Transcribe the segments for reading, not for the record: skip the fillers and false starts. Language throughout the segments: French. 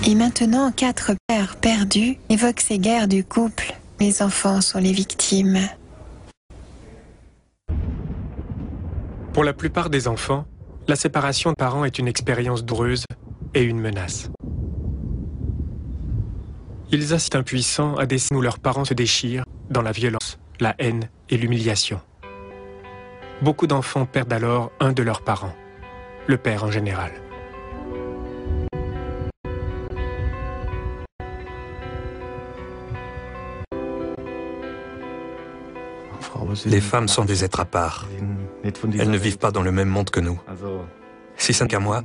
Et maintenant, 4 pères perdus évoquent ces guerres du couple. Les enfants sont les victimes. Pour la plupart des enfants, la séparation de parents est une expérience douloureuse et une menace. Ils assistent impuissants à des scènes où leurs parents se déchirent dans la violence, la haine et l'humiliation. Beaucoup d'enfants perdent alors un de leurs parents, le père en général. Les femmes sont des êtres à part. Elles ne vivent pas dans le même monde que nous. Si c'est qu'à moi,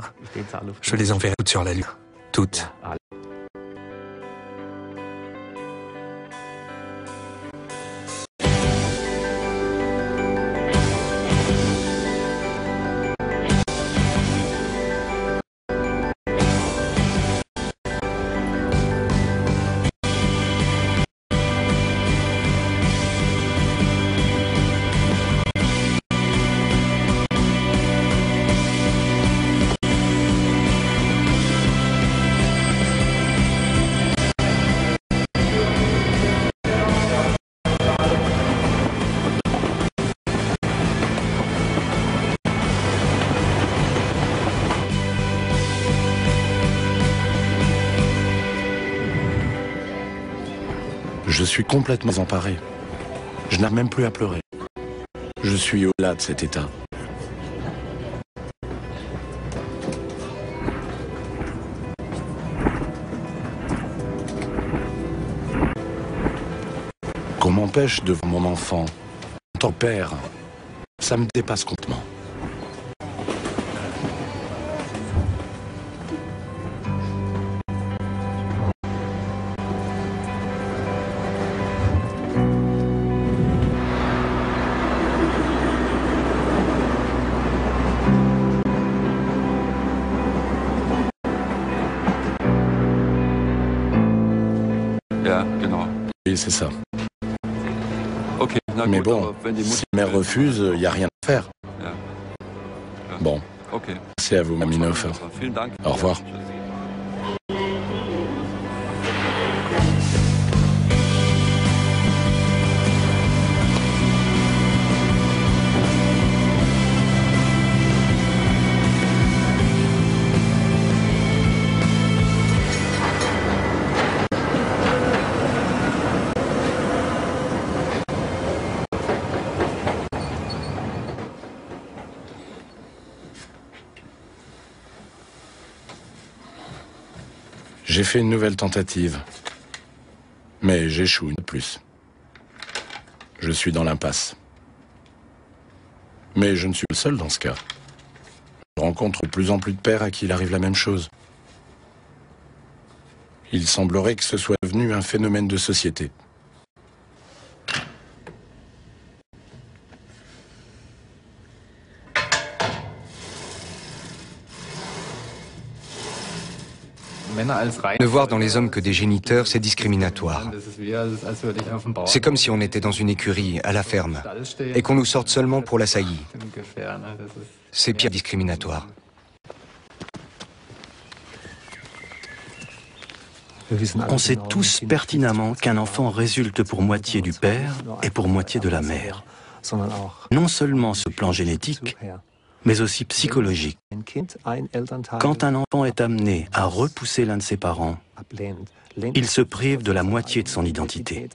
je les enverrai toutes sur la lune. Toutes. Je suis complètement emparé. Je n'arrive même plus à pleurer. Je suis au-delà de cet état. Qu'on m'empêche de voir mon enfant, en tant que père, ça me dépasse complètement. Oui, c'est ça. Mais bon, si la mère refuse, il n'y a rien à faire. Bon, c'est à vous, Maminov. Au revoir. J'ai fait une nouvelle tentative, mais j'échoue une de plus. Je suis dans l'impasse. Mais je ne suis pas le seul dans ce cas. Je rencontre de plus en plus de pères à qui il arrive la même chose. Il semblerait que ce soit devenu un phénomène de société. Ne voir dans les hommes que des géniteurs, c'est discriminatoire. C'est comme si on était dans une écurie, à la ferme, et qu'on nous sorte seulement pour la saillie. C'est pire discriminatoire. On sait tous pertinemment qu'un enfant résulte pour moitié du père et pour moitié de la mère. Non seulement sur le plan génétique, mais aussi psychologique. Quand un enfant est amené à repousser l'un de ses parents, il se prive de la moitié de son identité.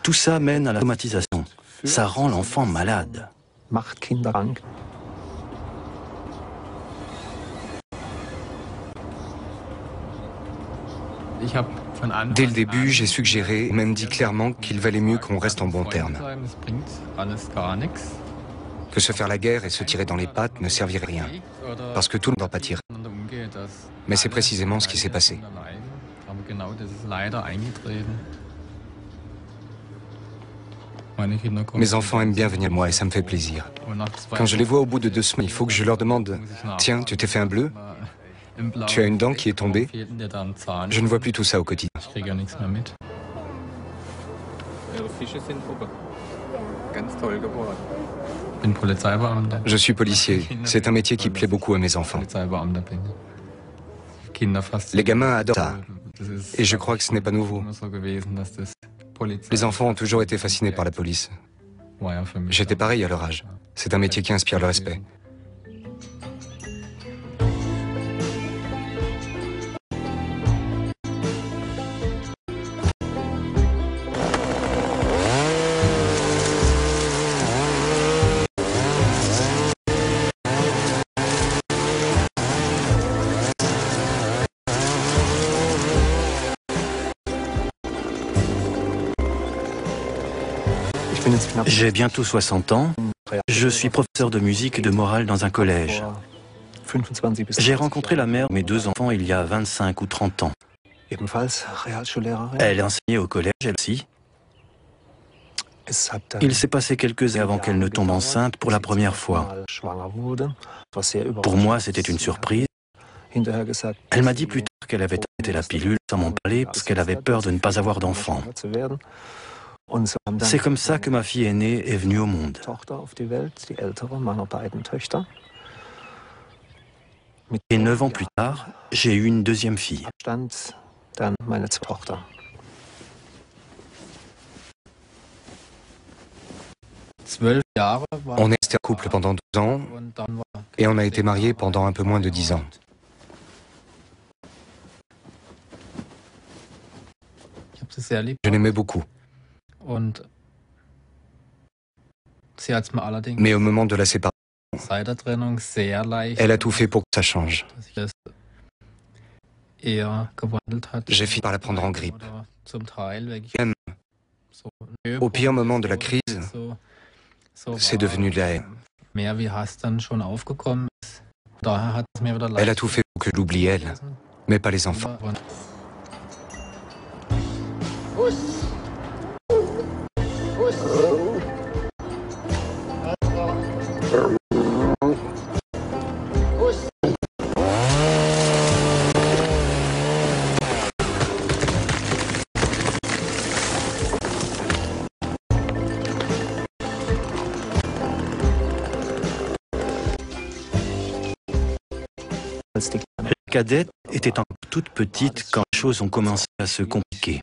Tout ça mène à la traumatisation. Ça rend l'enfant malade. Dès le début, j'ai suggéré, et même dit clairement qu'il valait mieux qu'on reste en bons termes. Que se faire la guerre et se tirer dans les pattes ne servirait à rien, parce que tout ne doit pas tirer. Mais c'est précisément ce qui s'est passé. Mes enfants aiment bien venir moi et ça me fait plaisir. Quand je les vois au bout de 2 semaines, il faut que je leur demande « Tiens, tu t'es fait un bleu ? Tu as une dent qui est tombée ?» Je ne vois plus tout ça au quotidien. Je suis policier. C'est un métier qui plaît beaucoup à mes enfants. Les gamins adorent ça. Et je crois que ce n'est pas nouveau. Les enfants ont toujours été fascinés par la police. J'étais pareil à leur âge. C'est un métier qui inspire le respect. J'ai bientôt 60 ans. Je suis professeur de musique et de morale dans un collège. J'ai rencontré la mère de mes 2 enfants il y a 25 ou 30 ans. Elle enseignait au collège, elle aussi. Il s'est passé quelques années avant qu'elle ne tombe enceinte pour la première fois. Pour moi, c'était une surprise. Elle m'a dit plus tard qu'elle avait arrêté la pilule sans m'en parler parce qu'elle avait peur de ne pas avoir d'enfant. C'est comme ça que ma fille aînée est venue au monde. Et 9 ans plus tard, j'ai eu une deuxième fille. On est resté en couple pendant 12 ans et on a été mariés pendant un peu moins de 10 ans. Je l'aimais beaucoup. Mais au moment de la séparation, elle a tout fait pour que ça change. J'ai fini par la prendre en grippe. Même au pire moment de la crise, c'est devenu de la haine. Elle a tout fait pour que je l'oublie, elle, mais pas les enfants. La cadette était encore toute petite quand les choses ont commencé à se compliquer.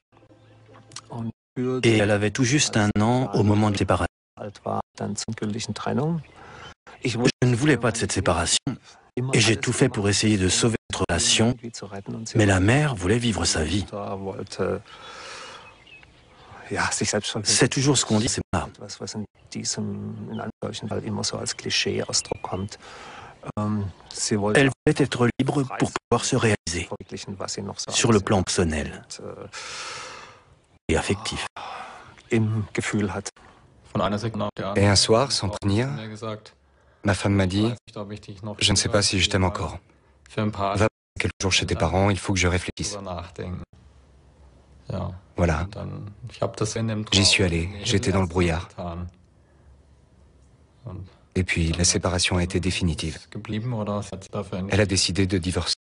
Et elle avait tout juste 1 an au moment de séparation. Je ne voulais pas de cette séparation et j'ai tout fait pour essayer de sauver notre relation, mais la mère voulait vivre sa vie. C'est toujours ce qu'on dit, c'est ça. Elle voulait être libre pour pouvoir se réaliser sur le plan personnel et affectif. Et un soir, sans prévenir, ma femme m'a dit « Je ne sais pas si je t'aime encore. Va quelques jours chez tes parents, il faut que je réfléchisse. » Voilà. J'y suis allé, j'étais dans le brouillard. Et puis la séparation a été définitive. Elle a décidé de divorcer.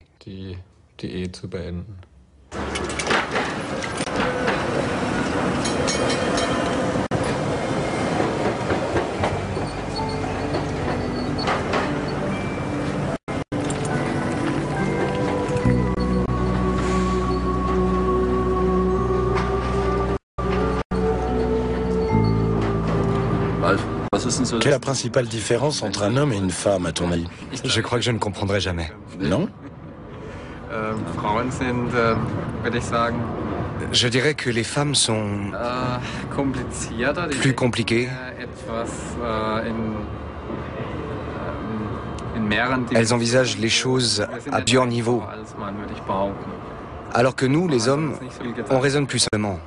Quelle est la principale différence entre un homme et une femme, à ton avis? Je crois que je ne comprendrai jamais. Non? Je dirais que les femmes sont plus compliquées. Elles envisagent les choses à plusieurs niveaux. Alors que nous, les hommes, on raisonne plus simplement.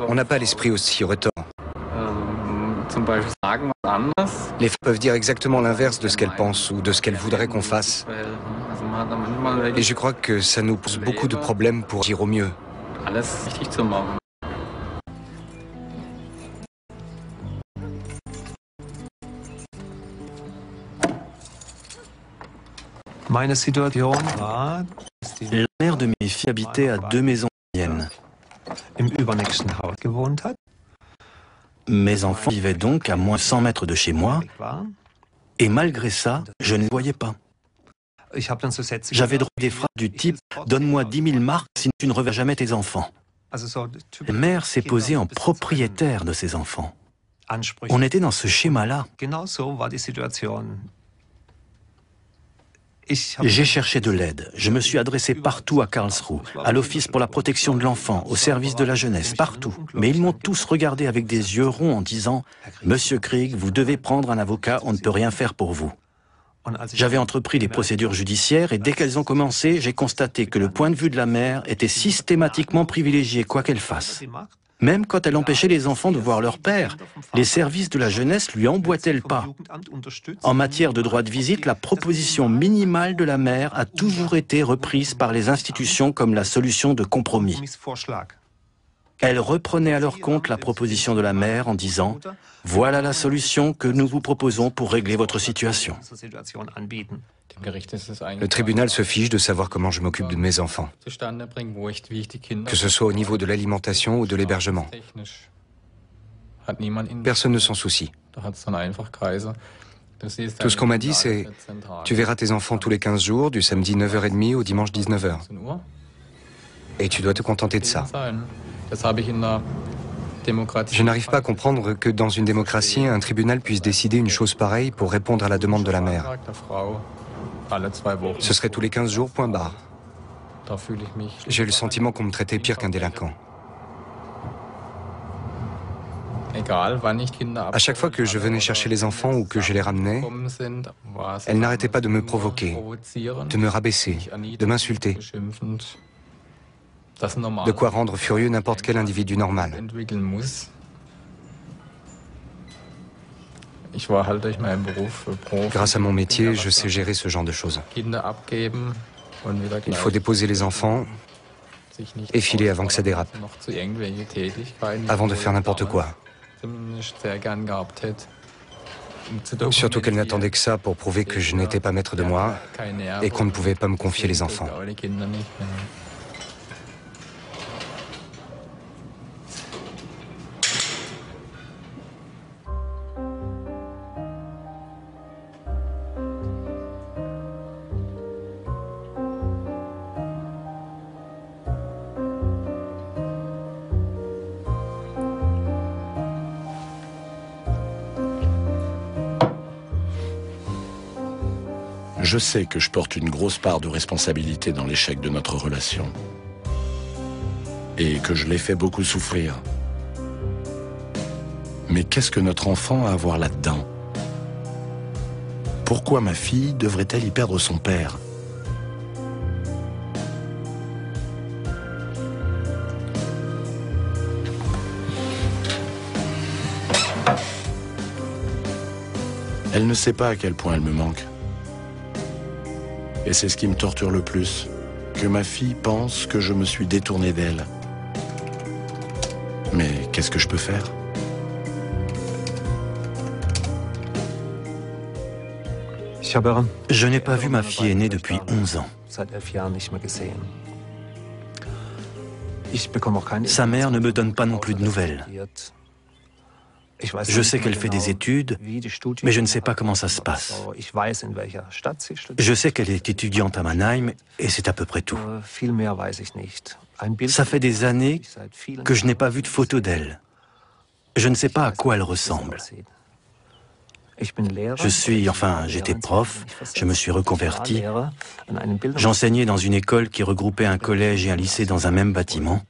On n'a pas l'esprit aussi retors. Les femmes peuvent dire exactement l'inverse de ce qu'elles pensent ou de ce qu'elles voudraient qu'on fasse. Et je crois que ça nous pose beaucoup de problèmes pour agir au mieux. La mère de mes filles habitait à 2 maisons moyennes. Mes enfants vivaient donc à moins de 100 mètres de chez moi, et malgré ça, je ne les voyais pas. J'avais droit à des phrases du type « Donne-moi 10 000 marks, sinon tu ne reverras jamais tes enfants ». La mère s'est posée en propriétaire de ses enfants. On était dans ce schéma-là. J'ai cherché de l'aide. Je me suis adressé partout à Karlsruhe, à l'Office pour la protection de l'enfant, au service de la jeunesse, partout. Mais ils m'ont tous regardé avec des yeux ronds en disant « Monsieur Krieg, vous devez prendre un avocat, on ne peut rien faire pour vous ». J'avais entrepris des procédures judiciaires et dès qu'elles ont commencé, j'ai constaté que le point de vue de la mère était systématiquement privilégié, quoi qu'elle fasse. Même quand elle empêchait les enfants de voir leur père, les services de la jeunesse lui emboîtaient le pas. En matière de droit de visite, la proposition minimale de la mère a toujours été reprise par les institutions comme la solution de compromis. Elle reprenait à leur compte la proposition de la mère en disant « Voilà la solution que nous vous proposons pour régler votre situation ». Le tribunal se fiche de savoir comment je m'occupe de mes enfants, que ce soit au niveau de l'alimentation ou de l'hébergement. Personne ne s'en soucie. Tout ce qu'on m'a dit, c'est « Tu verras tes enfants tous les 15 jours, du samedi 9h30 au dimanche 19h. Et tu dois te contenter de ça. » Je n'arrive pas à comprendre que dans une démocratie, un tribunal puisse décider une chose pareille pour répondre à la demande de la mère. Ce serait tous les 15 jours, point barre. J'ai le sentiment qu'on me traitait pire qu'un délinquant. À chaque fois que je venais chercher les enfants ou que je les ramenais, elle n'arrêtait pas de me provoquer, de me rabaisser, de m'insulter. De quoi rendre furieux n'importe quel individu normal. Grâce à mon métier, je sais gérer ce genre de choses. Il faut déposer les enfants et filer avant que ça dérape, avant de faire n'importe quoi. Surtout qu'elle n'attendait que ça pour prouver que je n'étais pas maître de moi et qu'on ne pouvait pas me confier les enfants. Je sais que je porte une grosse part de responsabilité dans l'échec de notre relation. Et que je l'ai fait beaucoup souffrir. Mais qu'est-ce que notre enfant a à voir là-dedans? Pourquoi ma fille devrait-elle y perdre son père? Elle ne sait pas à quel point elle me manque. Et c'est ce qui me torture le plus, que ma fille pense que je me suis détourné d'elle. Mais qu'est-ce que je peux faire? Je n'ai pas vu ma fille aînée depuis 11 ans. Sa mère ne me donne pas non plus de nouvelles. Je sais qu'elle fait des études, mais je ne sais pas comment ça se passe. Je sais qu'elle est étudiante à Mannheim, et c'est à peu près tout. Ça fait des années que je n'ai pas vu de photo d'elle. Je ne sais pas à quoi elle ressemble. J'étais prof, je me suis reconverti. J'enseignais dans une école qui regroupait un collège et un lycée dans un même bâtiment.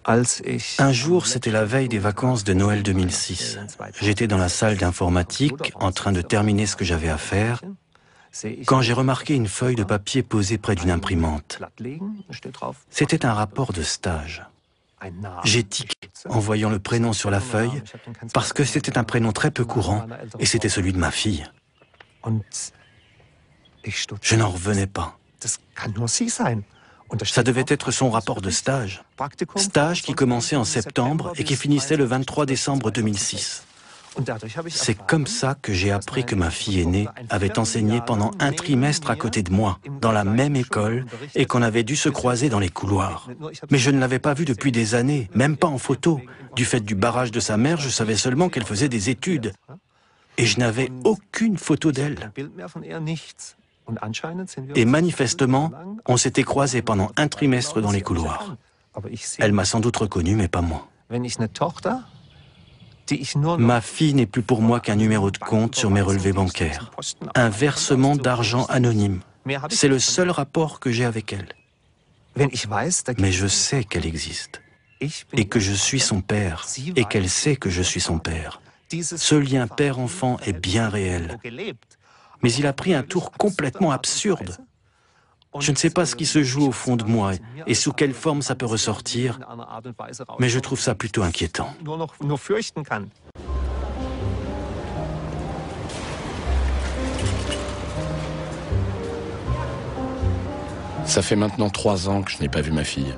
Un jour, c'était la veille des vacances de Noël 2006. J'étais dans la salle d'informatique, en train de terminer ce que j'avais à faire, quand j'ai remarqué une feuille de papier posée près d'une imprimante. C'était un rapport de stage. J'ai tiqué en voyant le prénom sur la feuille, parce que c'était un prénom très peu courant, et c'était celui de ma fille. Je n'en revenais pas. Ça devait être son rapport de stage. Stage qui commençait en septembre et qui finissait le 23 décembre 2006. C'est comme ça que j'ai appris que ma fille aînée avait enseigné pendant un trimestre à côté de moi, dans la même école, et qu'on avait dû se croiser dans les couloirs. Mais je ne l'avais pas vue depuis des années, même pas en photo. Du fait du barrage de sa mère, je savais seulement qu'elle faisait des études. et je n'avais aucune photo d'elle. Et manifestement, on s'était croisés pendant un trimestre dans les couloirs. Elle m'a sans doute reconnu, mais pas moi. Ma fille n'est plus pour moi qu'un numéro de compte sur mes relevés bancaires, un versement d'argent anonyme. C'est le seul rapport que j'ai avec elle. Mais je sais qu'elle existe, et que je suis son père, et qu'elle sait que je suis son père. Ce lien père-enfant est bien réel. Mais il a pris un tour complètement absurde. Je ne sais pas ce qui se joue au fond de moi et sous quelle forme ça peut ressortir, mais je trouve ça plutôt inquiétant. Ça fait maintenant 3 ans que je n'ai pas vu ma fille.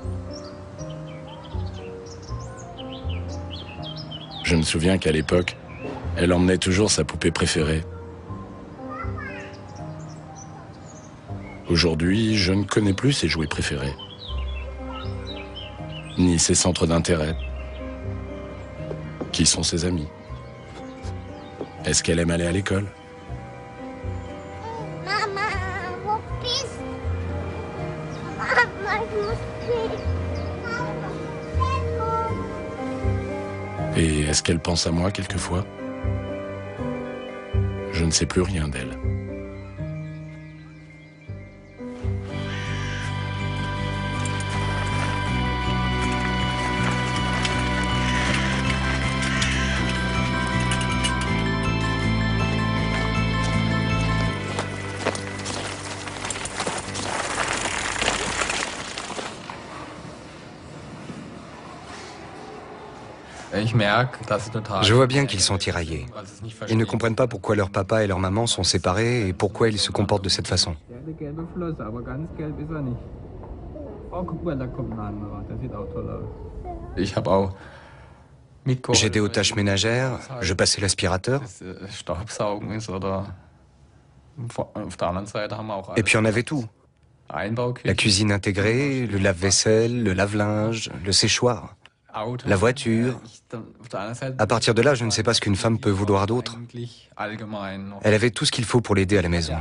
Je me souviens qu'à l'époque, elle emmenait toujours sa poupée préférée. Aujourd'hui, je ne connais plus ses jouets préférés, ni ses centres d'intérêt. Qui sont ses amis? Est-ce qu'elle aime aller à l'école? Et est-ce qu'elle pense à moi quelquefois? Je ne sais plus rien d'elle. Je vois bien qu'ils sont tiraillés. Ils ne comprennent pas pourquoi leur papa et leur maman sont séparés et pourquoi ils se comportent de cette façon. J'aidais aux tâches ménagères, je passais l'aspirateur. Et puis on avait tout. La cuisine intégrée, le lave-vaisselle, le lave-linge, le séchoir. La voiture. À partir de là, je ne sais pas ce qu'une femme peut vouloir d'autre. Elle avait tout ce qu'il faut pour l'aider à la maison.